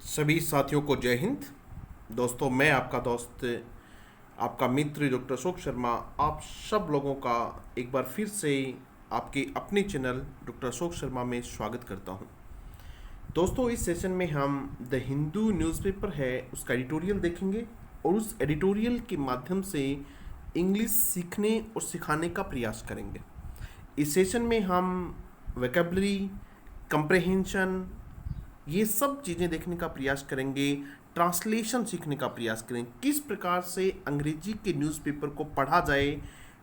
सभी साथियों को जय हिंद। दोस्तों, मैं आपका दोस्त, आपका मित्र डॉक्टर अशोक शर्मा आप सब लोगों का एक बार फिर से आपके अपने चैनल डॉक्टर अशोक शर्मा में स्वागत करता हूं। दोस्तों, इस सेशन में हम द हिंदू न्यूज़पेपर है उसका एडिटोरियल देखेंगे और उस एडिटोरियल के माध्यम से इंग्लिश सीखने और सिखाने का प्रयास करेंगे। इस सेशन में हम वोकैबुलरी, कंप्रहेंशन, ये सब चीज़ें देखने का प्रयास करेंगे। ट्रांसलेशन सीखने का प्रयास करेंगे, किस प्रकार से अंग्रेजी के न्यूज़पेपर को पढ़ा जाए।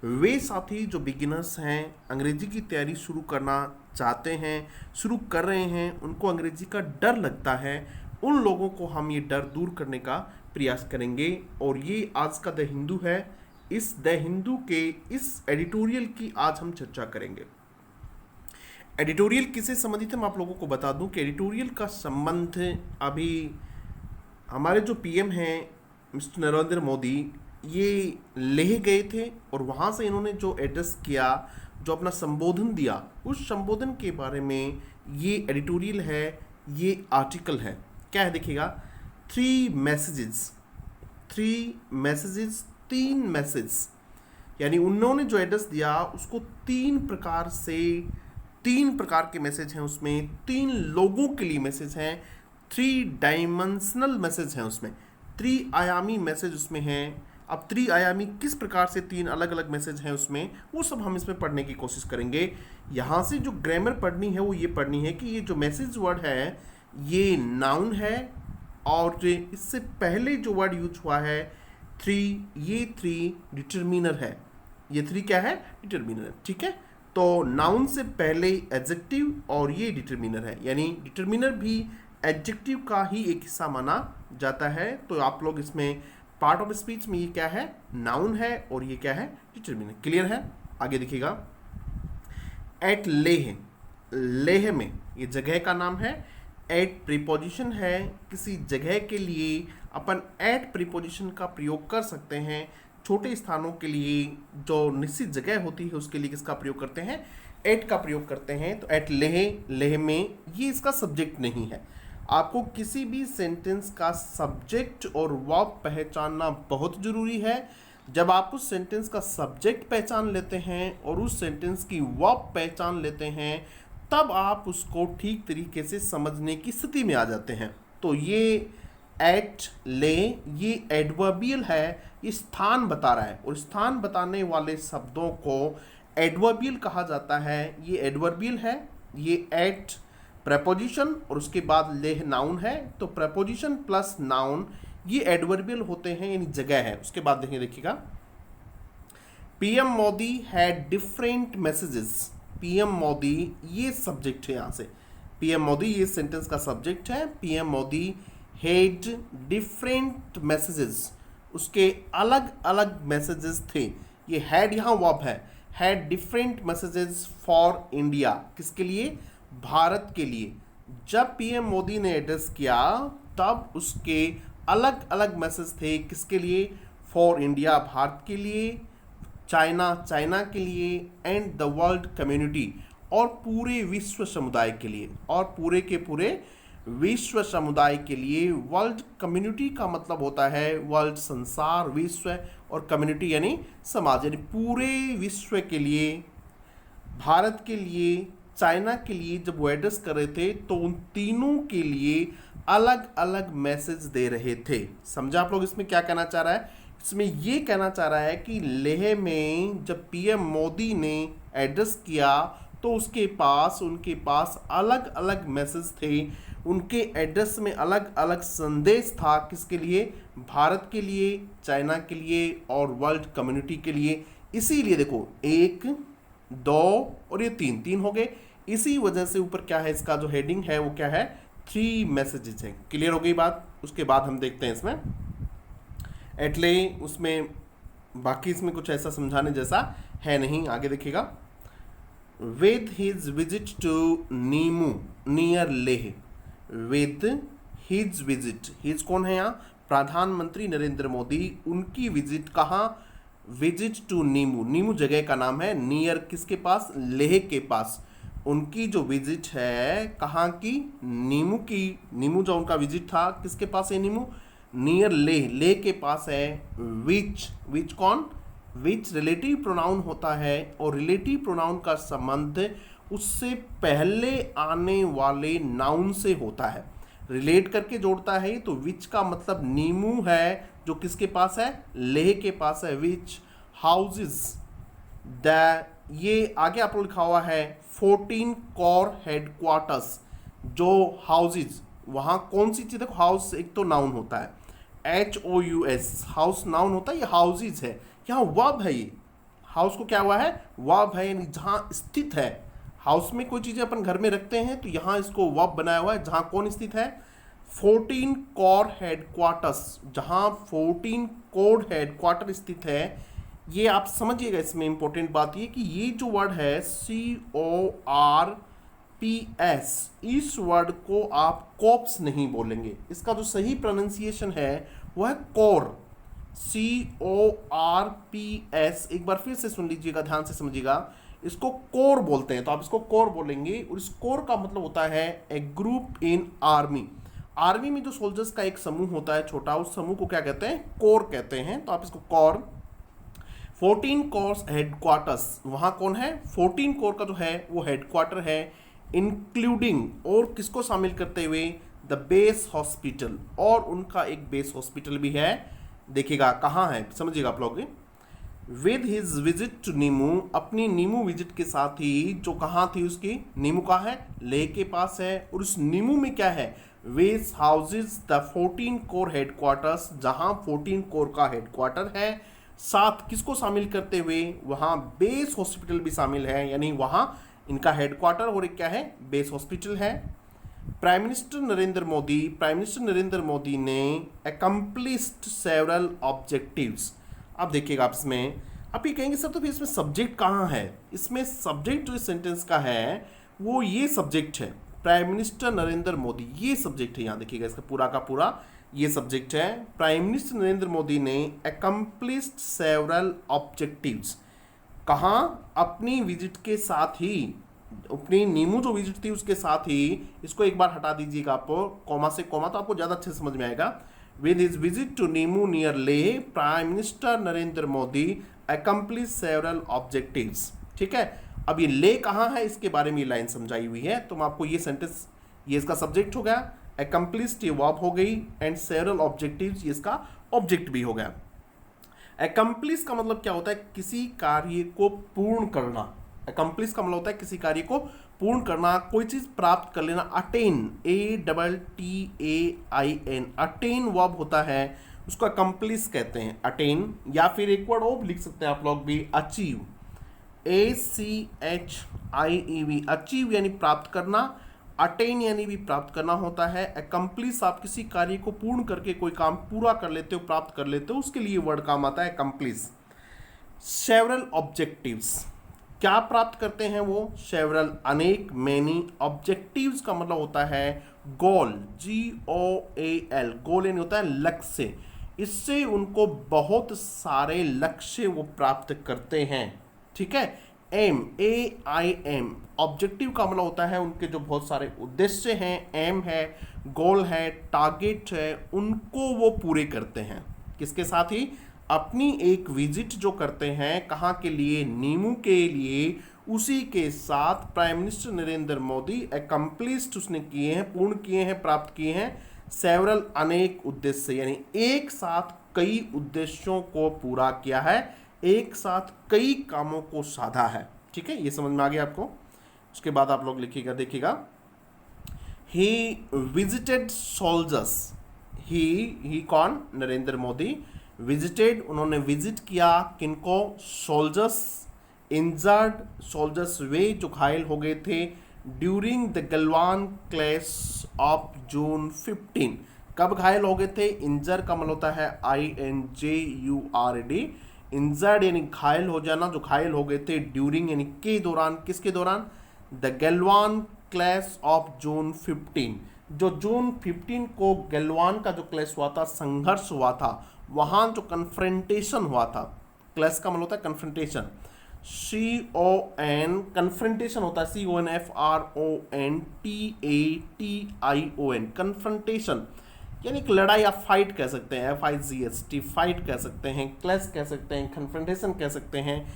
वे साथी जो बिगिनर्स हैं, अंग्रेजी की तैयारी शुरू करना चाहते हैं, शुरू कर रहे हैं, उनको अंग्रेजी का डर लगता है, उन लोगों को हम ये डर दूर करने का प्रयास करेंगे। और ये आज का द हिंदू है, इस द हिंदू के इस एडिटोरियल की आज हम चर्चा करेंगे। एडिटोरियल किससे संबंधित है मैं आप लोगों को बता दूं कि एडिटोरियल का संबंध अभी हमारे जो पीएम हैं मिस्टर नरेंद्र मोदी, ये लेह गए थे और वहाँ से इन्होंने जो एड्रेस किया, जो अपना संबोधन दिया, उस संबोधन के बारे में ये एडिटोरियल है, ये आर्टिकल है। क्या है देखिएगा, तीन मैसेज, यानी उन्होंने जो एड्रेस दिया उसको तीन प्रकार के मैसेज हैं उसमें, तीन लोगों के लिए मैसेज हैं, 3 डायमेंशनल मैसेज हैं उसमें, त्रिआयामी मैसेज उसमें हैं। अब त्रिआयामी किस प्रकार से तीन अलग अलग मैसेज हैं उसमें, वो सब हम इसमें पढ़ने की कोशिश करेंगे। यहाँ से जो ग्रामर पढ़नी है वो ये पढ़नी है कि ये जो मैसेज वर्ड है ये नाउन है और इससे पहले जो वर्ड यूज हुआ है ये थ्री डिटरमिनर है। ये थ्री क्या है? डिटरमिनर है। ठीक है, तो नाउन से पहले एडजेक्टिव और ये डिटरमिनर है, यानी डिटरमिनर भी एडजेक्टिव का ही एक हिस्सा माना जाता है। तो आप लोग इसमें पार्ट ऑफ स्पीच में ये क्या है? नाउन है और ये क्या है? डिटरमिनर। क्लियर है? आगे देखिएगा, एट लेह में ये जगह का नाम है। एट प्रीपोजिशन है, किसी जगह के लिए अपन एट प्रीपोजिशन का प्रयोग कर सकते हैं। छोटे स्थानों के लिए जो निश्चित जगह होती है उसके लिए किसका प्रयोग करते हैं? एट का प्रयोग करते हैं। तो एट लेह में ये इसका सब्जेक्ट नहीं है। आपको किसी भी सेंटेंस का सब्जेक्ट और वर्ब पहचानना बहुत ज़रूरी है। जब आप उस सेंटेंस का सब्जेक्ट पहचान लेते हैं और उस सेंटेंस की वर्ब पहचान लेते हैं, तब आप उसको ठीक तरीके से समझने की स्थिति में आ जाते हैं। तो ये एट ले ये एडवर्बियल है, ये स्थान बता रहा है और स्थान बताने वाले शब्दों को एडवर्बियल कहा जाता है। ये एडवर्बियल है, ये एट प्रेपोजिशन और उसके बाद लेह नाउन है। तो प्रेपोजिशन प्लस नाउन ये एडवर्बियल होते हैं, यानी जगह है। उसके बाद देखिएगा, PM Modi had different messages. PM Modi ये सब्जेक्ट है, यहाँ से पीएम मोदी ये सेंटेंस का सब्जेक्ट है। PM Modi had different messages, उसके अलग अलग मैसेजेस थे। ये हैड यहाँ वर्ब है, had different messages for India, किसके लिए? भारत के लिए। जब पीएम मोदी ने एड्रेस किया तब उसके अलग अलग मैसेज थे, किसके लिए? फॉर इंडिया, भारत के लिए, चाइना के लिए, एंड द वर्ल्ड कम्युनिटी, और पूरे विश्व समुदाय के लिए, और पूरे के पूरे विश्व समुदाय के लिए। वर्ल्ड कम्युनिटी का मतलब होता है वर्ल्ड, संसार, विश्व, और कम्युनिटी यानी समाज, यानी पूरे विश्व के लिए, भारत के लिए, चाइना के लिए जब वो एड्रेस कर रहे थे तो उन तीनों के लिए अलग अलग मैसेज दे रहे थे। समझा आप लोग इसमें क्या कहना चाह रहा है? इसमें ये कहना चाह रहा है कि लेह में जब पीएम मोदी ने एड्रेस किया तो उनके पास अलग अलग मैसेज थे, उनके एड्रेस में अलग अलग संदेश था। किसके लिए? भारत के लिए, चाइना के लिए और वर्ल्ड कम्युनिटी के लिए। इसीलिए देखो, 1 2 और ये तीन हो गए। इसी वजह से ऊपर क्या है, इसका जो हेडिंग है वो क्या है? 3 मैसेजेस है। क्लियर हो गई बात? उसके बाद हम देखते हैं इसमें एटले, उसमें बाकी इसमें कुछ ऐसा समझाने जैसा है नहीं। आगे देखिएगा, with his visit to Nimu near Leh, with his visit, his कौन है यहाँ? प्रधानमंत्री नरेंद्र मोदी, उनकी विजिट कहाँ? विजिट टू नीमू, नीमू जगह का नाम है, नियर किसके पास? लेह के पास। उनकी जो विजिट है कहाँ की, नीमू की। नीमू जो उनका विजिट था किसके पास है, नीमू नियर ले, ले के पास है। विच कौन, विच रिलेटिव प्रोनाउन होता है और रिलेटिव प्रोनाउन का संबंध उससे पहले आने वाले नाउन से होता है, रिलेट करके जोड़ता है। तो विच का मतलब नीमू है जो किसके पास है, लेह के पास है। विच हाउसेस द, ये आगे आप लोग लिखा हुआ है 14 कोर हेडक्वार्टर्स, जो हाउसेज, वहाँ कौन सी चीज़, देखो हाउस एक तो नाउन होता है, HOUS, हाउस नाउन होता है, ये हाउसेज है। यहाँ वर्ब है, ये हाउस को क्या हुआ है, वर्ब है, यानी जहाँ स्थित है। हाउस में कोई चीज़ें अपन घर में रखते हैं तो यहाँ इसको वर्ब बनाया हुआ है, जहाँ कौन स्थित है, 14 कोर हेडक्वार्टर्स, जहाँ 14 कोर हेडक्वार्टर स्थित है। ये आप समझिएगा, इसमें इंपॉर्टेंट बात ये कि ये जो वर्ड है CORPS, इस वर्ड को आप कॉप्स नहीं बोलेंगे, इसका जो सही प्रोनाउंसिएशन है वो है कोर, CORPS। एक बार फिर से सुन लीजिएगा, ध्यान से समझिएगा, इसको कोर बोलते हैं, तो आप इसको कोर बोलेंगे। और इस कोर का मतलब होता है ए ग्रुप इन आर्मी। आर्मी में जो सोल्जर्स का एक समूह होता है छोटा, उस समूह को क्या कहते हैं, कोर कहते हैं। तो आप इसको कोर, 14 कोर्स हेडक्वार्टर्स, वहाँ कौन है, 14 कोर का जो है वो हेडक्वार्टर है, इंक्लूडिंग, और किसको शामिल करते हुए, द बेस हॉस्पिटल, और उनका एक बेस हॉस्पिटल भी है। देखिएगा कहाँ है, समझिएगा आप लोग। विद हिज विजिट टू नीमू, अपनी नीमू विजिट के साथ ही, जो कहाँ थी उसकी, नीमू कहाँ है, लेह के पास है। और उस नीमू में क्या है, वेस हाउसेज द 14 कोर हेडक्वार्टर्स, जहाँ 14 कोर का हेडक्वार्टर है, साथ किसको शामिल करते हुए, वहाँ बेस हॉस्पिटल भी शामिल है, यानी वहाँ इनका हेडक्वार्टर और एक क्या है, बेस हॉस्पिटल है। प्राइम मिनिस्टर नरेंद्र मोदी ने अकम्प्लिश्ड सेवरल ऑब्जेक्टिव्स। अब देखिएगा, आप इसमें आप ये कहेंगे सर तो फिर इसमें सब्जेक्ट कहाँ है, इसमें सब्जेक्ट जो इस सेंटेंस का है वो ये सब्जेक्ट है, प्राइम मिनिस्टर नरेंद्र मोदी, ये सब्जेक्ट है। यहाँ देखिएगा, इसका पूरा का पूरा ये सब्जेक्ट है। प्राइम मिनिस्टर नरेंद्र मोदी ने अकम्प्लिश्ड सेवरल ऑब्जेक्टिव्स, कहाँ, अपनी विजिट के साथ ही, अपनी नीमू जो विजिट थी उसके साथ ही, इसको एक बार हटा दीजिएगा आप, कॉमा से कॉमा, तो आपको ज़्यादा अच्छे से समझ में आएगा। With his visit to Nimu near Leh, prime minister Narendra Modi accomplished several objectives. ठीक है, अब ये ले कहाँ है इसके बारे में ये लाइन समझाई हुई है, तो मैं आपको ये सेंटेंस, ये इसका सब्जेक्ट हो गया, अकम्प्लिश्ड ये वर्ब हो गई, एंड सेवरल ऑब्जेक्टिव्स ये इसका ऑब्जेक्ट भी हो गया। अकम्प्लिश का मतलब क्या होता है, किसी कार्य को पूर्ण करना। अकम्प्लिश का मतलब होता है किसी कार्य को पूर्ण करना, कोई चीज प्राप्त कर लेना। अटेन, ATTAIN, अटेन वर्ब होता है, उसको अकम्प्लिश कहते हैं, अटेन। या फिर एक वर्ड और लिख सकते हैं आप लोग भी, अचीव, ACHIEV, अचीव यानी प्राप्त करना, अटेन यानी भी प्राप्त करना होता है। अकम्प्लिश, आप किसी कार्य को पूर्ण करके कोई काम पूरा कर लेते हो, प्राप्त कर लेते हो, उसके लिए वर्ड काम आता है अकम्प्लिश। सेवरल ऑब्जेक्टिव्स, क्या प्राप्त करते हैं वो, सेवरल, अनेक, मैनी। ऑब्जेक्टिव्स का मतलब होता है गोल, GOAL, गोल यानी होता है लक्ष्य, इससे उनको बहुत सारे लक्ष्य वो प्राप्त करते हैं। ठीक है, एम, AIM, ऑब्जेक्टिव का मतलब होता है उनके जो बहुत सारे उद्देश्य हैं, एम है, गोल है, टारगेट है, उनको वो पूरे करते हैं। किसके साथ ही, अपनी एक विजिट जो करते हैं, कहाँ के लिए, नीमू के लिए, उसी के साथ prime minister Narendra Modi accomplished उसने किए हैं, पूर्ण किए हैं, प्राप्त किए हैं, सेवरल, अनेक उद्देश्य, यानी एक साथ कई उद्देश्यों को पूरा किया है, एक साथ कई कामों को साधा है। ठीक है, ये समझ में आ गया आपको। उसके बाद आप लोग लिखिएगा, देखिएगा, ही विजिटेड सोल्जर्स, ही कौन, नरेंद्र मोदी, विजिटेड, उन्होंने विजिट किया, किनको, सोल्जर्स, इंजर्ड, सोल्जर्स वे जो घायल हो गए थे, during the Galwan clash of June 15, कब घायल हो गए थे, इंजर का मतलब होता है INJURD, इंजर्ड यानी घायल हो जाना, जो घायल हो गए थे, ड्यूरिंग यानी के दौरान, किसके दौरान, the Galwan clash of June 15, जो जून 15 को गलवान का जो क्लैश हुआ था, संघर्ष हुआ था, वहाँ जो कन्फ्रंटेशन हुआ था, क्लैश का मतलब होता है कन्फ्रंटेशन, CON, कन्फ्रंटेशन होता है CONFRONTATION, कन्फ्रंटेशन यानी एक लड़ाई या फाइट कह सकते हैं, FIGHT, फाइट कह सकते हैं, क्लैश कह सकते हैं, कन्फ्रंटेशन कह सकते हैं।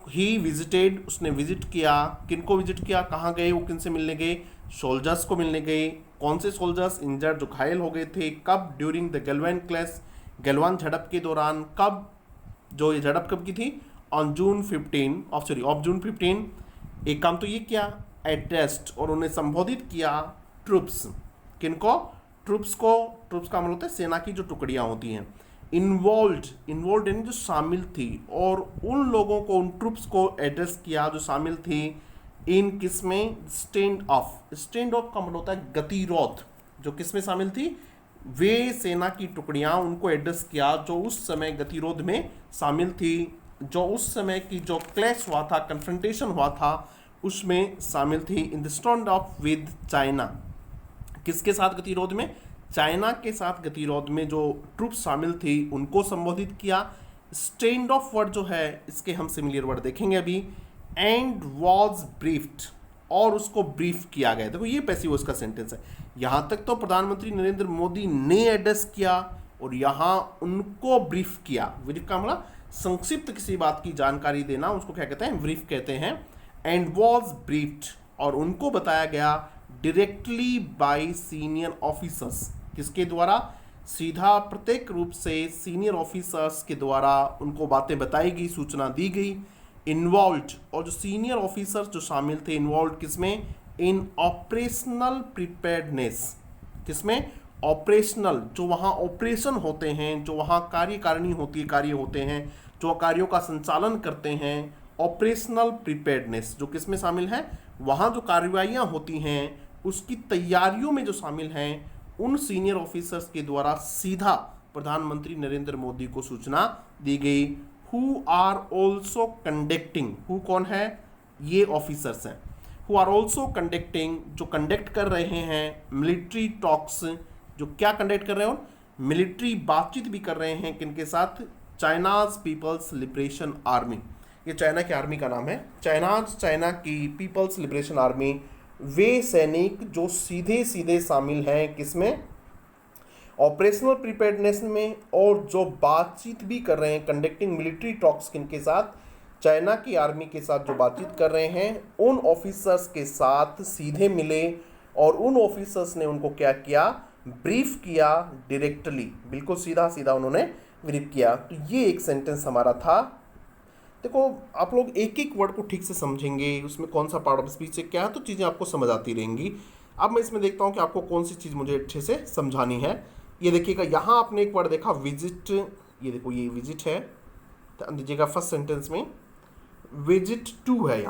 ही विजिटेड, उसने विजिट किया, किनको विजिट किया, कहाँ गए, वो किन से मिलने गए, सोल्जर्स को मिलने गए। कौन से सोल्जर्स? इंजर्ड, जो घायल हो गए थे। कब? During the Galwan clash, Galwan झड़प के दौरान। कब? जो ये झड़प कब की थी? On June 15 of June 15। एक काम तो ये किया, एड्रेस्ड, और उन्हें संबोधित किया ट्रूप्स। किनको? ट्रूप्स को। ट्रूप्स का मतलब होता है सेना की जो टुकड़ियां होती हैं। इन्वॉल्व यानी जो शामिल थी, और उन लोगों को, उन ट्रूप्स को एड्रेस किया जो शामिल थी इन किसमें? Stand of. स्टैंड ऑफ का मतलब होता है गतिरोध। जो किसमें शामिल थी? वे सेना की टुकड़ियां, उनको एड्रेस किया जो उस समय गतिरोध में शामिल थी, जो उस समय की जो क्लैश हुआ था, कन्फ्रंटेशन हुआ था, उसमें शामिल थी। In the stand of with China, किसके साथ गतिरोध में? चाइना के साथ गतिरोध में जो ट्रूप्स शामिल थी उनको संबोधित किया। स्टैंड ऑफ वर्ड जो है इसके हम सिमिलर वर्ड देखेंगे अभी। एंड वॉज ब्रीफ्ड, और उसको ब्रीफ किया गया। देखो ये पैसिव वॉइस का सेंटेंस है। यहाँ तक तो प्रधानमंत्री नरेंद्र मोदी ने एड्रेस किया, और यहाँ उनको ब्रीफ किया। ब्रीफ का मतलब संक्षिप्त किसी बात की जानकारी देना, उसको क्या कहते हैं? ब्रीफ कहते हैं। एंड वॉज ब्रीफ्ड, और उनको बताया गया डायरेक्टली बाय सीनियर ऑफिसर्स। किसके द्वारा? सीधा प्रत्येक रूप से सीनियर ऑफिसर्स के द्वारा उनको बातें बताई गई, सूचना दी गई। इन्वॉल्व, और जो सीनियर ऑफिसर्स जो शामिल थे, इन्वॉल्व किसमें? इन ऑपरेशनल प्रिपेयर्डनेस। किसमें? ऑपरेशनल, जो वहाँ ऑपरेशन होते हैं, जो वहाँ कार्यकारिणी होती है, कार्य होते हैं, जो कार्यों का संचालन करते हैं। ऑपरेशनल प्रिपेयर्डनेस जो किसमें शामिल है? वहाँ जो कार्रवाइयाँ होती हैं उसकी तैयारियों में जो शामिल हैं, उन सीनियर ऑफिसर्स के द्वारा सीधा प्रधानमंत्री नरेंद्र मोदी को सूचना दी गई। Who are also conducting, who कौन है? ये ऑफिसर्स हैं। हु आर ऑल्सो कंडक्टिंग, जो कंडक्ट कर रहे हैं मिलिट्री टॉक्स, जो क्या कंडक्ट कर रहे हो? मिलिट्री बातचीत भी कर रहे हैं। किनके साथ? China's People's Liberation Army. ये चाइना की आर्मी का नाम है, चाइना की पीपल्स लिबरेशन आर्मी। वे सैनिक जो सीधे सीधे शामिल हैं किसमें? ऑपरेशनल प्रिपेयर्डनेस में, और जो बातचीत भी कर रहे हैं, कंडक्टिंग मिलिट्री टॉक्स किनके साथ? चाइना की आर्मी के साथ जो बातचीत कर रहे हैं, उन ऑफिसर्स के साथ सीधे मिले, और उन ऑफिसर्स ने उनको क्या किया? ब्रीफ किया डायरेक्टली, बिल्कुल सीधा सीधा उन्होंने ब्रीफ किया। तो ये एक सेंटेंस हमारा था। देखो आप लोग एक एक वर्ड को ठीक से समझेंगे, उसमें कौन सा पार्ट ऑफ स्पीच से क्या है, तो चीज़ें आपको समझ आती रहेंगी। अब मैं इसमें देखता हूँ कि आपको कौन सी चीज़ मुझे अच्छे से समझानी है। ये देखिएगा, यहाँ आपने एक वर्ड देखा विजिट, ये देखो ये विजिट है, ध्यान दीजिएगा फर्स्ट सेंटेंस में विजिट टू है।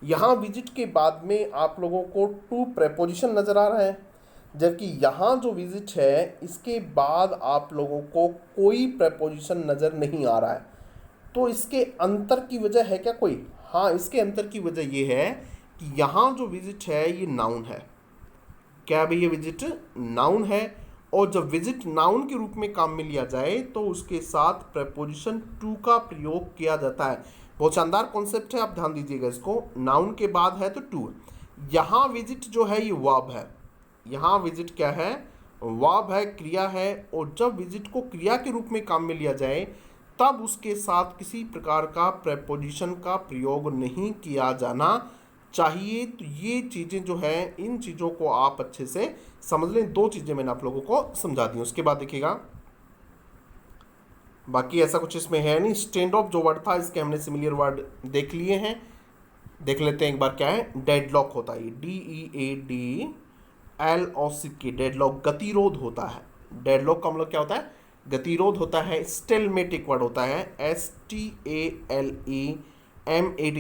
यहाँ विजिट के बाद में आप लोगों को टू प्रेपोजिशन नज़र आ रहा है, जबकि यहाँ जो विजिट है इसके बाद आप लोगों को कोई प्रेपोजिशन नज़र नहीं आ रहा है। तो इसके अंतर की वजह है क्या कोई? हाँ, इसके अंतर की वजह ये है कि यहाँ जो विजिट है ये नाउन है। क्या भाई? ये विजिट नाउन है, और जब विजिट नाउन के रूप में काम में लिया जाए तो उसके साथ प्रेपोजिशन टू का प्रयोग किया जाता है। बहुत शानदार कॉन्सेप्ट है, आप ध्यान दीजिएगा इसको। नाउन के बाद है तो टू। यहाँ विजिट जो है ये वर्ब है। यहाँ विजिट क्या है? वर्ब है, क्रिया है, और जब विजिट को क्रिया के रूप में काम में लिया जाए तब उसके साथ किसी प्रकार का प्रेपोजिशन का प्रयोग नहीं किया जाना चाहिए। तो ये चीज़ें जो है, इन चीज़ों को आप अच्छे से समझ लें। दो चीज़ें मैंने आप लोगों को समझा दी। उसके बाद देखिएगा, बाकी ऐसा कुछ इसमें है नहीं। स्टैंड ऑफ जो वर्ड था इसके हमने सिमिलर वर्ड देख लिए हैं, देख लेते हैं एक बार क्या है। डेडलॉक होता है, DEADLOCK, डेडलॉक गतिरोध होता है। डेडलॉक का मतलब क्या होता है? गतिरोध होता है। स्टेलमेट एक वर्ड होता है, STALEMAT,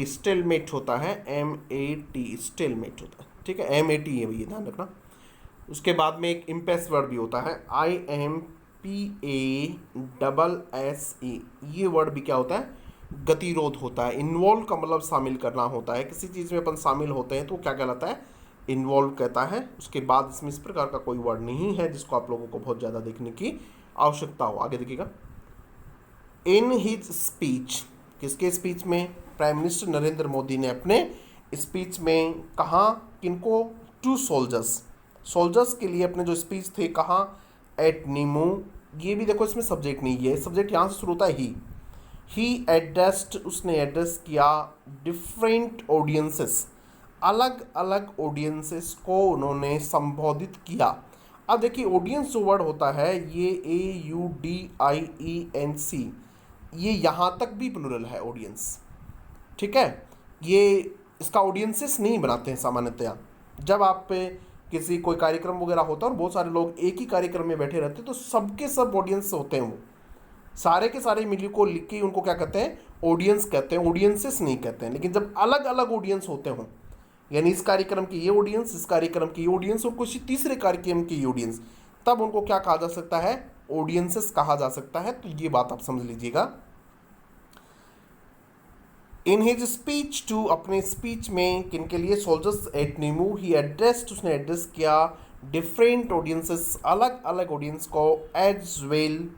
स्टेलमेट होता है, MAT, स्टेलमेट होता है, ठीक है। MAT है भैया, ध्यान रखना। उसके बाद में एक इम्पेस वर्ड भी होता है, IMPASSE, ये वर्ड भी क्या होता है? गतिरोध होता है। इन्वॉल्व का मतलब शामिल करना होता है, किसी चीज़ में अपन शामिल होते हैं तो क्या कहलाता है? इन्वॉल्व कहता है। उसके बाद इसमें इस प्रकार का कोई वर्ड नहीं है जिसको आप लोगों को बहुत ज़्यादा देखने की आवश्यकता हो। आगे देखिएगा, इन हिज स्पीच, किसके स्पीच में? प्राइम मिनिस्टर नरेंद्र मोदी ने अपने स्पीच में कहा किनको? टू सोल्जर्स के लिए अपने जो स्पीच थे कहा एट नीमू। ये भी देखो इसमें सब्जेक्ट नहीं है, सब्जेक्ट यहाँ से शुरू होता है ही एड्रेस्ड, उसने एड्रेस किया डिफरेंट ऑडियंसेस, अलग अलग ऑडियंसेस को उन्होंने संबोधित किया। अब देखिए ऑडियंस जो वर्ड होता है ये AUDIENC, ये यहाँ तक भी प्लूरल है ऑडियंस, ठीक है। ये इसका ऑडियंसेस नहीं बनाते हैं सामान्यतया। जब आप पे किसी कोई कार्यक्रम वगैरह होता है और बहुत सारे लोग एक ही कार्यक्रम में बैठे रहते हैं तो सबके सब ऑडियंस होते हैं, वो सारे के सारे मिली को लिख के उनको क्या कहते हैं? ऑडियंस कहते हैं, ऑडियंसेस नहीं कहते हैं। लेकिन जब अलग अलग ऑडियंस होते हों, यानी इस कार्यक्रम की ये ऑडियंस, इस कार्यक्रम की ये ऑडियंस और कुछ तीसरे कार्यक्रम की ये ऑडियंस, तब उनको क्या कहा जा सकता है? ऑडियंसेस कहा जा सकता है। तो ये बात आप समझ लीजिएगा। इन हिज स्पीच टू, अपने स्पीच में किनके लिए? Soldiers at Nimu. He addressed, उसने एड्रेस किया डिफरेंट ऑडियंसेस, अलग अलग ऑडियंस को, एज वेल,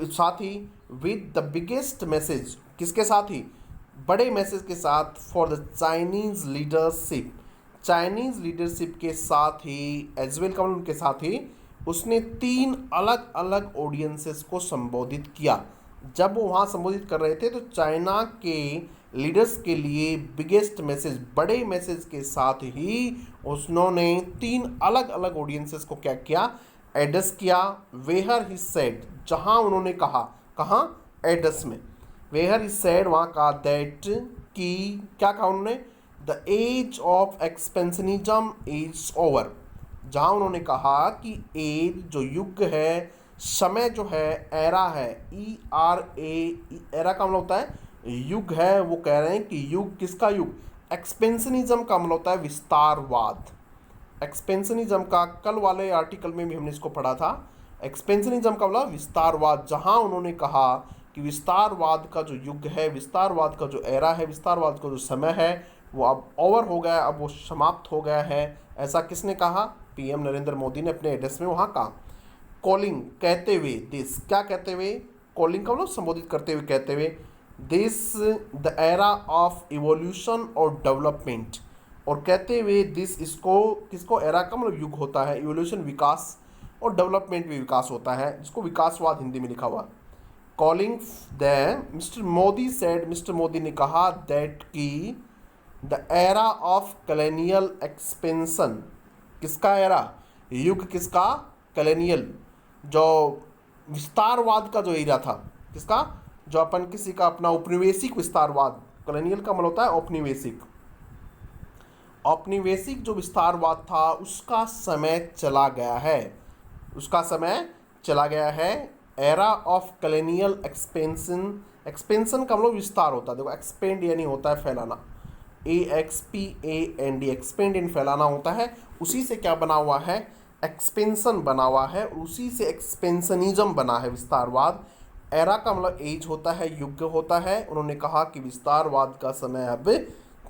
साथ ही विद द बिगेस्ट मैसेज, किसके साथ ही? बड़े मैसेज के साथ, for the Chinese leadership, Chinese leadership के साथ ही, एज वेल का मतलब उनके साथ ही, उसने 3 अलग अलग ऑडियंसेस को संबोधित किया। जब वो वहाँ संबोधित कर रहे थे तो चाइना के लीडर्स के लिए बिगेस्ट मैसेज, बड़े मैसेज के साथ ही उन्होंने 3 अलग अलग ऑडियंसेस को क्या किया? एड्रेस किया। वेयर ही सेड, जहाँ उन्होंने कहा, कहाँ? एड्रेस में। वेयर ही सेड, वहाँ कहा दैट, कि क्या कहा उन्होंने? The age of expansionism is over, जहाँ उन्होंने कहा कि एज जो युग है, समय जो है, एरा है, एरा का मतलब होता है युग है। वो कह रहे हैं कि युग, किसका युग? एक्सपेंशनिज्म का मतलब होता है विस्तारवाद। एक्सपेंशनिज्म का कल वाले आर्टिकल में भी हमने इसको पढ़ा था। एक्सपेंशनिज्म का मतलब विस्तारवाद, जहां उन्होंने कहा कि विस्तारवाद का जो युग है, विस्तारवाद का जो एरा है, विस्तारवाद का जो समय है, वो अब ओवर हो गया, अब वो समाप्त हो गया है। ऐसा किसने कहा? पीएम नरेंद्र मोदी ने अपने एड्रेस में वहाँ कहा। कॉलिंग, कहते हुए, दिस, क्या कहते हुए? कॉलिंग का मतलब संबोधित करते हुए, कहते हुए, this the era of evolution और डेवलपमेंट, और कहते हुए दिस, इसको, किसको? एरा का मतलब युग होता है, इवोल्यूशन विकास, और डेवलपमेंट भी विकास होता है, जिसको विकासवाद हिंदी में लिखा हुआ। Calling the, mister Modi said, mister Modi ने कहा दैट की the era of colonial expansion, किसका एरा? युग, किसका? कॉलोनियल, जो विस्तारवाद का जो एरा था, किसका? जो अपन किसी का अपना औपनिवेशिक विस्तारवाद, कॉलोनियल का मतलब होता है औपनिवेशिक, औपनिवेशिक जो विस्तारवाद था उसका समय चला गया है, उसका समय चला गया है। Era of colonial expansion, expansion का मतलब विस्तार होता है, देखो एक्सपेंड यानी होता है फैलाना, AXPAND, एक्सपेंड इन फैलाना होता है, उसी से क्या बना हुआ है? एक्सपेंशन बना हुआ है, उसी से एक्सपेंशनिज्म बना है, विस्तारवाद। एरा का मतलब एज होता है, युग होता है। उन्होंने कहा कि विस्तारवाद का समय अब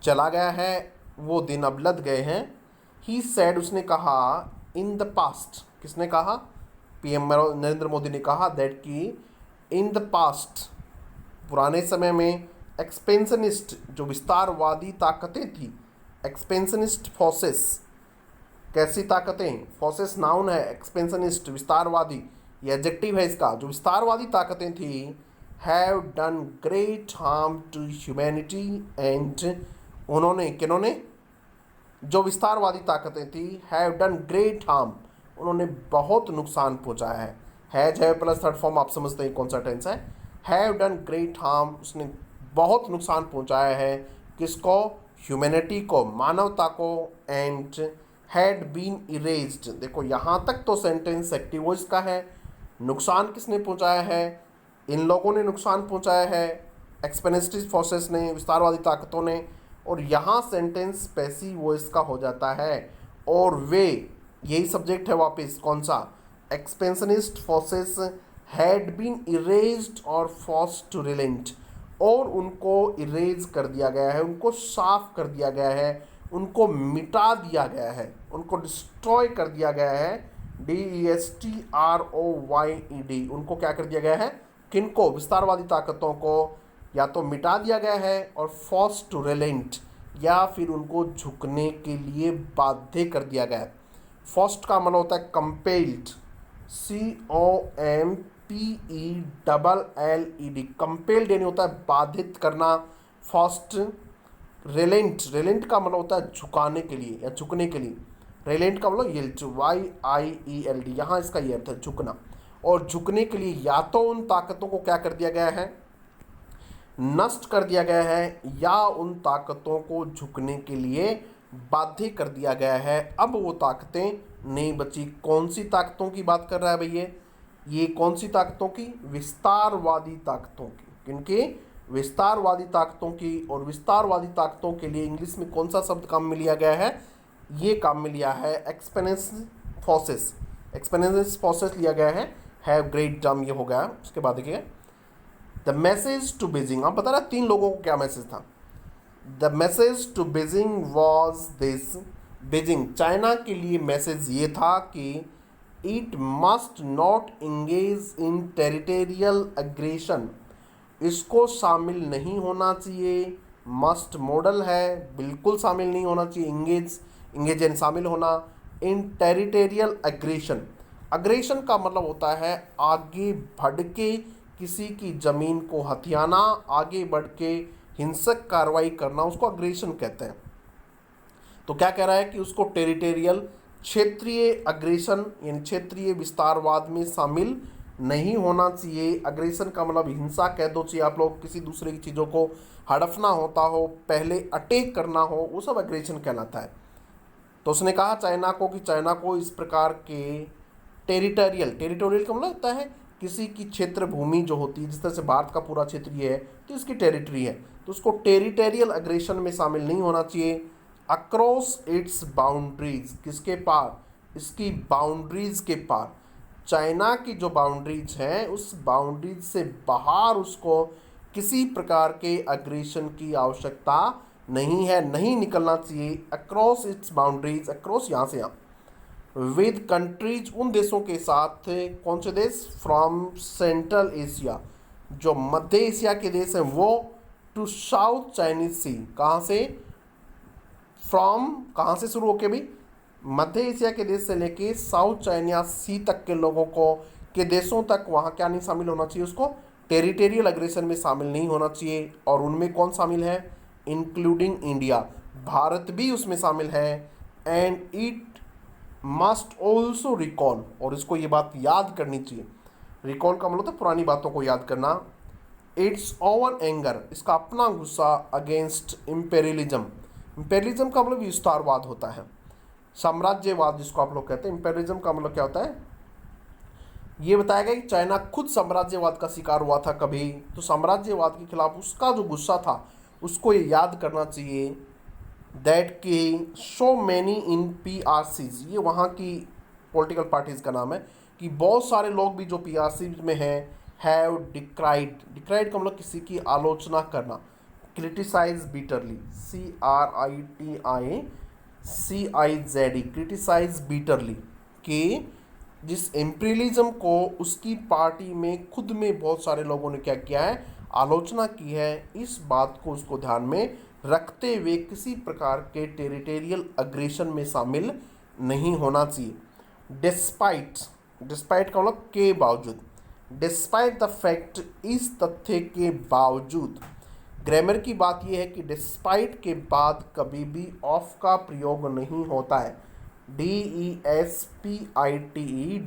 चला गया है, वो दिन अब लद गए हैं। ही सेड, उसने कहा, इन द पास्ट, किसने कहा? पीएम नरेंद्र मोदी ने कहा दैट कि इन द पास्ट, पुराने समय में, एक्सपेंशनिस्ट जो विस्तारवादी ताकतें थी, एक्सपेंशनिस्ट फोर्सेस, कैसी ताकतें? फोर्सेस नाउन है, एक्सपेंशनिस्ट विस्तारवादी ये एडजेक्टिव है इसका, जो विस्तारवादी ताकतें थी, have done great harm to humanity and, उन्होंने, किन्होंने? जो विस्तारवादी ताकतें थी, हैव डन ग्रेट हार्म, उन्होंने बहुत नुकसान पहुंचाया है। हैज है प्लस थर्ड फॉर्म, आप समझते हैं कौन सा टेंस है। हैव डन ग्रेट हार्म, उसने बहुत नुकसान पहुंचाया है, किसको? ह्यूमैनिटी को, मानवता को। एंड हैड बीन इरेज्ड, देखो यहाँ तक तो सेंटेंस एक्टिव वॉइस का है। नुकसान किसने पहुंचाया है? इन लोगों ने नुकसान पहुंचाया है, एक्सपेंशनिस्ट फोर्सेस ने, विस्तारवादी ताकतों ने। और यहाँ सेंटेंस पैसिव वॉइस का हो जाता है, और वे, यही सब्जेक्ट है वापस, कौन सा? Expansionist forces had been erased और फोर्स्ड टू रिलेंट, और उनको इरेज कर दिया गया है, उनको साफ कर दिया गया है, उनको मिटा दिया गया है, उनको डिस्ट्रॉय कर दिया गया है, DESTROYED, उनको क्या कर दिया गया है? किनको? विस्तारवादी ताकतों को। या तो मिटा दिया गया है, और फोर्स टू रिलेंट, या फिर उनको झुकने के लिए बाध्य कर दिया गया है। फोर्स्ड का मतलब होता है कंपेल्ड, COMPELLED, कंपेल्ड यानी होता है बाधित करना। फोर्स्ड, रिलेंट, रिलेंट का मतलब होता है झुकाने के लिए या झुकने के लिए। रिलेंट का मतलब यील्ड, YIELD, यहाँ इसका ये अर्थ है झुकना। और झुकने के लिए या तो उन ताकतों को क्या कर दिया गया है, नष्ट कर दिया गया है, या उन ताकतों को झुकने के लिए बाध्य कर दिया गया है। अब वो ताकतें नहीं बची। कौन सी ताकतों की बात कर रहा है भैया, ये कौन सी ताकतों की, विस्तारवादी ताकतों की। किनकी, विस्तारवादी ताकतों की। और विस्तारवादी ताकतों के लिए इंग्लिश में कौन सा शब्द काम में लिया गया है, ये काम में लिया है एक्सपेंसिव फोर्सेस। एक्सपेंसिव फोर्सेस लिया गया है, हैव ग्रेट डम, ये हो गया। उसके बाद देखिए द मैसेज टू बीजिंग, आप बता रहा 3 लोगों को क्या मैसेज था। The message to Beijing was this, Beijing China के लिए मैसेज ये था कि it must not engage in territorial aggression, इसको शामिल नहीं होना चाहिए। मस्ट मॉडल है, बिल्कुल शामिल नहीं होना चाहिए। इंगेज यानी शामिल होना। इन टेरिटोरियल एग्रेशन, अग्रेशन का मतलब होता है आगे बढ़ के किसी की ज़मीन को हथियाना, आगे बढ़ के हिंसक कार्रवाई करना, उसको अग्रेशन कहते हैं। तो क्या कह रहा है कि उसको टेरिटोरियल, क्षेत्रीय अग्रेशन यानी क्षेत्रीय विस्तारवाद में शामिल नहीं होना चाहिए। अग्रेशन का मतलब हिंसा कह दो, चाहिए आप लोग, किसी दूसरे की चीज़ों को हड़पना होता हो, पहले अटैक करना हो, वो सब अग्रेशन कहलाता है। तो उसने कहा चाइना को कि चाइना को इस प्रकार के टेरिटोरियल, टेरिटोरियल का मतलब होता है किसी की क्षेत्र भूमि जो होती है, जिस तरह से भारत का पूरा क्षेत्र ये है तो इसकी टेरिटरी है, तो उसको टेरिटोरियल अग्रेशन में शामिल नहीं होना चाहिए। अक्रॉस इट्स बाउंड्रीज, किसके पार, इसकी बाउंड्रीज के पार। चाइना की जो बाउंड्रीज हैं उस बाउंड्रीज से बाहर उसको किसी प्रकार के अग्रेशन की आवश्यकता नहीं है, नहीं निकलना चाहिए। अक्रॉस इट्स बाउंड्रीज, अक्रॉस यहाँ से यहाँ, विद कंट्रीज, उन देशों के साथ। कौन से देश, फ्रॉम सेंट्रल एशिया, जो मध्य एशिया के देश हैं वो, टू साउथ चाइनीज सी, कहाँ से, फ्रॉम, कहाँ से शुरू होके भी, मध्य एशिया के देश से लेके साउथ चाइना सी तक के लोगों को, के देशों तक, वहाँ क्या नहीं शामिल होना चाहिए, उसको टेरिटोरियल अग्रेशन में शामिल नहीं होना चाहिए। और उनमें कौन शामिल है, इंक्लूडिंग इंडिया, भारत भी उसमें शामिल है। And it must also recall, और इसको ये बात याद करनी चाहिए। रिकॉल का मतलब तो पुरानी बातों को याद करना। इट्स ओवर एंगर, इसका अपना गुस्सा, अगेंस्ट इम्पेरियलिज्म, इम्पेरियलिज्म का मतलब विस्तारवाद होता है, साम्राज्यवाद जिसको आप लोग कहते हैं। इम्पेरियलिज्म का मतलब क्या होता है, ये बताया गया कि चाइना खुद साम्राज्यवाद का शिकार हुआ था कभी, तो साम्राज्यवाद के खिलाफ उसका जो गुस्सा था उसको ये याद करना चाहिए। दैट की सो मैनी इन PRCs, ये वहाँ की पॉलिटिकल पार्टीज़ का नाम है, कि बहुत सारे लोग भी जो PRC में हैं, हैव डिक्राइड, डिक्राइड का मतलब किसी की आलोचना करना, criticise bitterly, CRITICIZ, criticise bitterly, कि जिस इम्पीरियलिज्म को उसकी पार्टी में खुद में बहुत सारे लोगों ने क्या किया है, आलोचना की है। इस बात को उसको ध्यान में रखते हुए किसी प्रकार के टेरिटोरियल अग्रेशन में शामिल नहीं होना चाहिए। डिस्पाइट, डिस्पाइट का मतलब के बावजूद, डिस्पाइट द फैक्ट, इस तथ्य के बावजूद। ग्रामर की बात यह है कि डिस्पाइट के बाद कभी भी ऑफ का प्रयोग नहीं होता है, DESPITE,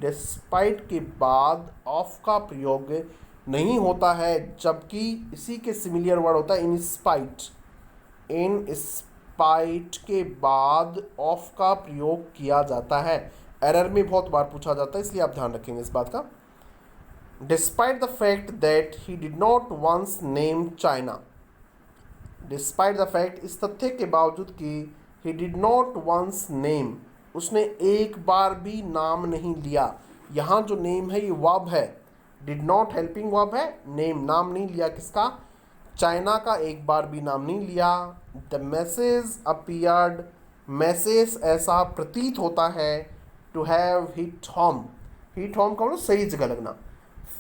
डिस्पाइट के बाद ऑफ का प्रयोग नहीं होता है। जबकि इसी के सिमिलर वर्ड होता है इंस्पाइट, इन स्पाइट के बाद ऑफ का प्रयोग किया जाता है। एरर में बहुत बार पूछा जाता है, इसलिए आप ध्यान रखेंगे इस बात का। Despite the fact that he did not once name China, despite the fact, इस तथ्य के बावजूद कि he did not once name, उसने एक बार भी नाम नहीं लिया। यहाँ जो नेम है ये वर्ब है, डिड नॉट हेल्पिंग वर्ब है, नेम नाम नहीं लिया, किसका, चाइना का एक बार भी नाम नहीं लिया। द मैसेज अपीयर्ड, मैसेज ऐसा प्रतीत होता है, to have hit home, hit home का मतलब सही जगह लगना।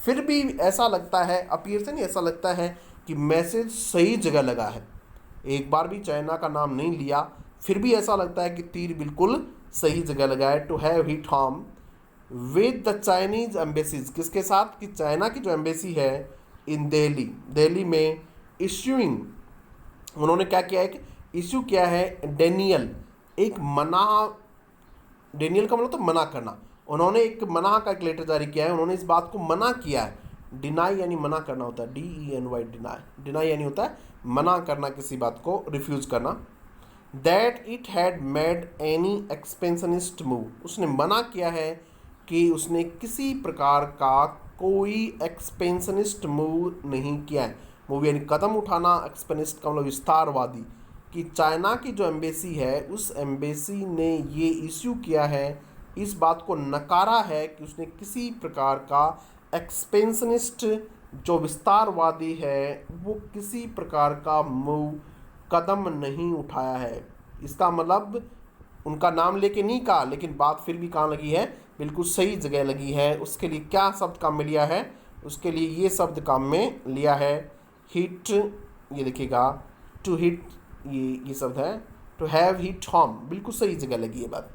फिर भी ऐसा लगता है, अपीयर से नहीं, ऐसा लगता है कि मैसेज सही जगह लगा है, एक बार भी चाइना का नाम नहीं लिया, फिर भी ऐसा लगता है कि तीर बिल्कुल सही जगह लगा है। To have hit home with the Chinese embassies, किसके साथ, कि चाइना की जो एम्बेसी है इन दिल्ली, दिल्ली में इश्यूइंग, उन्होंने क्या किया है कि इश्यू किया है डेनियल, एक मना, डेनियल का मतलब तो मना करना, उन्होंने एक मना का एक लेटर जारी किया है, उन्होंने इस बात को मना किया है। डिनाई यानी मना करना होता है, DENY डिनाई, डिनाई यानी होता है मना करना, किसी बात को रिफ्यूज करना। That it had made any expansionist move, उसने मना किया है कि उसने किसी प्रकार का कोई एक्सपेंशनिस्ट मूव नहीं किया है। मूव यानी कदम उठाना, एक्सपेंशनिस्ट का मतलब विस्तारवादी, कि चाइना की जो एम्बेसी है उस एम्बेसी ने ये इश्यू किया है, इस बात को नकारा है कि उसने किसी प्रकार का एक्सपेंशनिस्ट जो विस्तारवादी है वो किसी प्रकार का मूव, कदम नहीं उठाया है। इसका मतलब उनका नाम लेके नहीं कहा, लेकिन बात फिर भी कहाँ लगी है, बिल्कुल सही जगह लगी है। उसके लिए क्या शब्द काम में लिया है, उसके लिए ये शब्द काम में लिया है हिट, ये देखिएगा टू हिट, ये शब्द है टू हैव हिट होम, बिल्कुल सही जगह लगी है बात।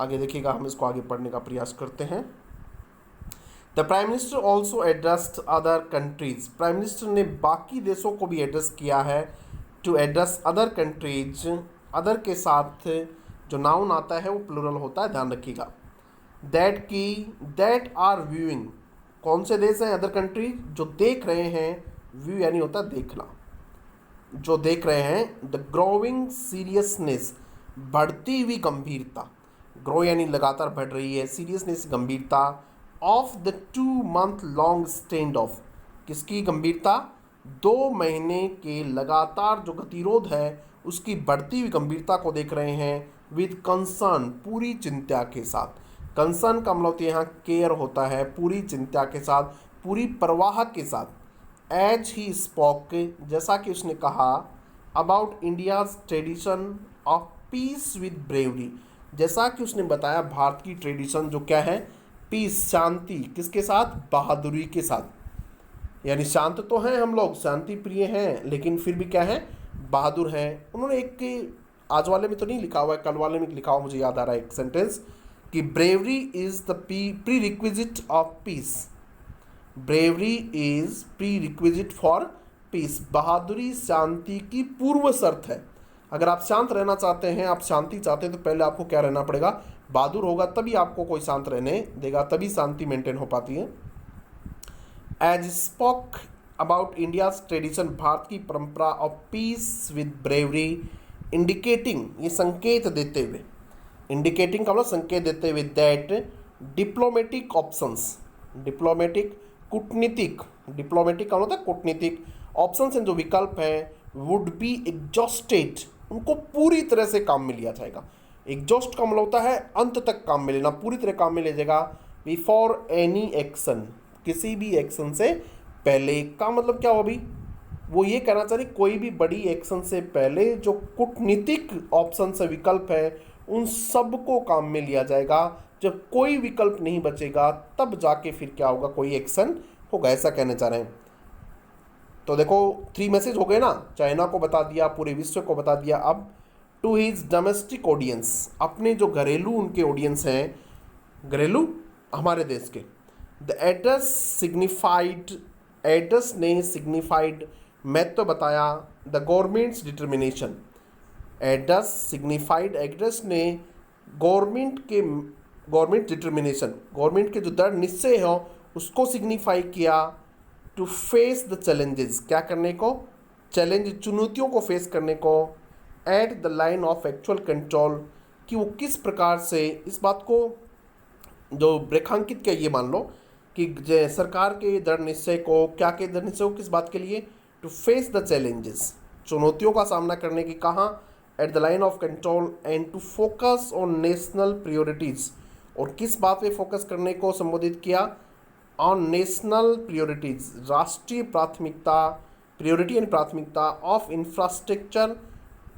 आगे देखिएगा, हम इसको आगे पढ़ने का प्रयास करते हैं। The prime minister also addressed other countries, prime minister ने बाकी देशों को भी एड्रेस किया है। To address other countries, other के साथ जो नाउन आता है वो प्लूरल होता है, ध्यान रखिएगा। दैट की, दैट आर व्यूइंग, कौन से देश हैं अदर कंट्री, जो देख रहे हैं, व्यू यानी होता है देखना, जो देख रहे हैं। द ग्रोइंग सीरियसनेस, बढ़ती हुई गंभीरता, ग्रो यानी लगातार बढ़ रही है, सीरियसनेस गंभीरता, of the 2 month long stand of, किसकी गंभीरता, 2 महीने के लगातार जो गतिरोध है उसकी बढ़ती हुई गंभीरता को देख रहे हैं। विद कंसर्न, पूरी चिंता के साथ, कंसर्न का मतलब यहाँ केयर होता है, पूरी चिंता के साथ, पूरी परवाह के साथ। एज ही स्पोक, जैसा कि उसने कहा, about India's tradition of peace with bravery, जैसा कि उसने बताया भारत की ट्रेडिशन जो क्या है, पीस, शांति, किसके साथ, बहादुरी के साथ, यानी शांत तो हैं हम लोग, शांति प्रिय हैं, लेकिन फिर भी क्या है, बहादुर हैं। उन्होंने एक, आज वाले में तो नहीं लिखा हुआ है, कल वाले में लिखा हुआ, मुझे याद आ रहा है एक सेंटेंस, कि bravery is the pre requisite of peace, bravery is pre requisite for piece, बहादुरी शांति की पूर्व शर्त है। अगर आप शांत रहना चाहते हैं, आप शांति चाहते हैं, तो पहले आपको क्या रहना पड़ेगा, बहादुर होगा, तभी आपको कोई शांत रहने देगा, तभी शांति मेंटेन हो पाती है। As spoke about India's tradition, Bharat की परंपरा of peace with bravery, indicating, ये संकेत देते हुए, इंडिकेटिंग का मतलब संकेत देते हुए, दैट डिप्लोमेटिक ऑप्शंस, डिप्लोमेटिक, कूटनीतिक, डिप्लोमेटिक का मतलब कूटनीतिक, ऑप्शंस हैं जो विकल्प हैं, वुड बी एग्जॉस्टेड, उनको पूरी तरह से काम में लिया जाएगा। एग्जॉस्ट का मतलब होता है अंत तक काम में लेना, पूरी तरह काम में ले जाएगा। बिफोर एनी एक्शन, किसी भी एक्शन से पहले, का मतलब क्या हो, अभी वो ये कहना चाह रही, कोई भी बड़ी एक्शन से पहले जो कूटनीतिक ऑप्शन से विकल्प है उन सबको काम में लिया जाएगा। जब कोई विकल्प नहीं बचेगा तब जाके फिर क्या होगा, कोई एक्शन होगा, ऐसा कहने चाह रहे हैं। तो देखो 3 मैसेज हो गए ना, चाइना को बता दिया, पूरे विश्व को बता दिया। अब टू हिज डोमेस्टिक ऑडियंस, अपने जो घरेलू उनके ऑडियंस हैं, घरेलू हमारे देश के। द एड्रेस सिग्निफाइड, एड्रेस ने सिग्निफाइड महत्व बताया, the governments determination, address signified, address ने गवर्नमेंट डिटर्मिनेशन, गवर्नमेंट के जो दृढ़ निश्चय हो उसको सिग्निफाई किया। टू फेस द चैलेंजेस, क्या करने को, चैलेंज, चुनौतियों को फेस करने को। Eight the line of actual control, कि वो किस प्रकार से इस बात को जो रेखांकित किया, ये मान लो कि सरकार के दृढ़ निश्चय को, क्या के दृढ़ निश्चय को, किस बात के लिए, टू फेस द चैलेंजेस, चुनौतियों का सामना करने की, कहाँ, at the line of control, and to focus on national priorities, और किस बात पे फोकस करने को संबोधित किया, ऑन नेशनल प्रियोरिटीज़, राष्ट्रीय प्राथमिकता, प्रियोरिटी यानी प्राथमिकता, ऑफ इंफ्रास्ट्रक्चर,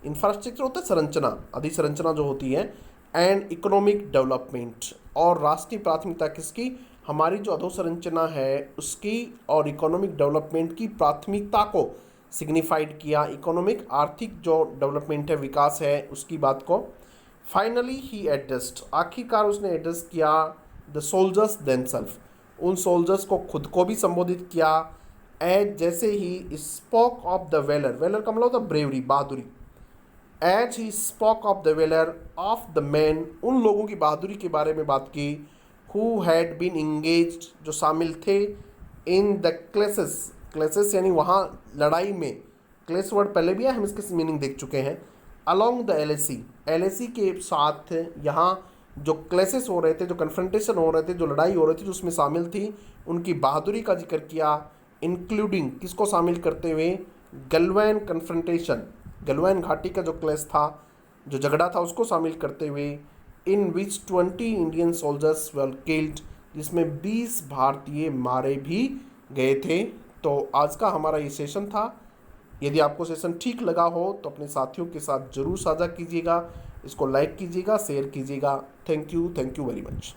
इंफ्रास्ट्रक्चर होता है संरचना, अधिसंरचना जो होती है, एंड इकोनॉमिक डेवलपमेंट, और राष्ट्रीय प्राथमिकता किसकी, हमारी जो अधोसंरचना है उसकी और इकोनॉमिक डेवलपमेंट की प्राथमिकता को सिग्निफाइड किया, इकोनॉमिक आर्थिक जो डेवलपमेंट है विकास है उसकी बात को। फाइनली ही एड्रेस्ड, आखिरकार उसने एड्रेस किया द सोल्जर्स देमसेल्फ, उन सोल्जर्स को खुद को भी संबोधित किया। एज जैसे ही spoke of the valour, valour का मतलब होता है ब्रेवरी, बहादुरी। As he spoke of the valour of the man, उन लोगों की बहादुरी के बारे में बात की, हु हैड बीन इंगेज्ड, जो शामिल थे, इन द क्लेसेस, क्लेसेस यानी वहाँ लड़ाई में, क्लेस वर्ड पहले भी है, हम इसके मीनिंग देख चुके हैं। अलॉन्ग द एलएसी, एलएसी के साथ यहाँ जो क्लेसेस हो रहे थे, जो कन्फ्रंटेशन हो रहे थे, जो लड़ाई हो रही थी, जो उसमें शामिल थी, उनकी बहादुरी का जिक्र किया। इंक्लूडिंग किसको शामिल करते हुए, गलवान कन्फ्रंटेशन, गलवान घाटी का जो क्लेश था, जो झगड़ा था, उसको शामिल करते हुए। इन विच 20 इंडियन सोल्जर्स वर किल्ड, जिसमें 20 भारतीय मारे भी गए थे। तो आज का हमारा ये सेशन था। यदि आपको सेशन ठीक लगा हो तो अपने साथियों के साथ जरूर साझा कीजिएगा, इसको लाइक कीजिएगा, शेयर कीजिएगा। Thank you very much.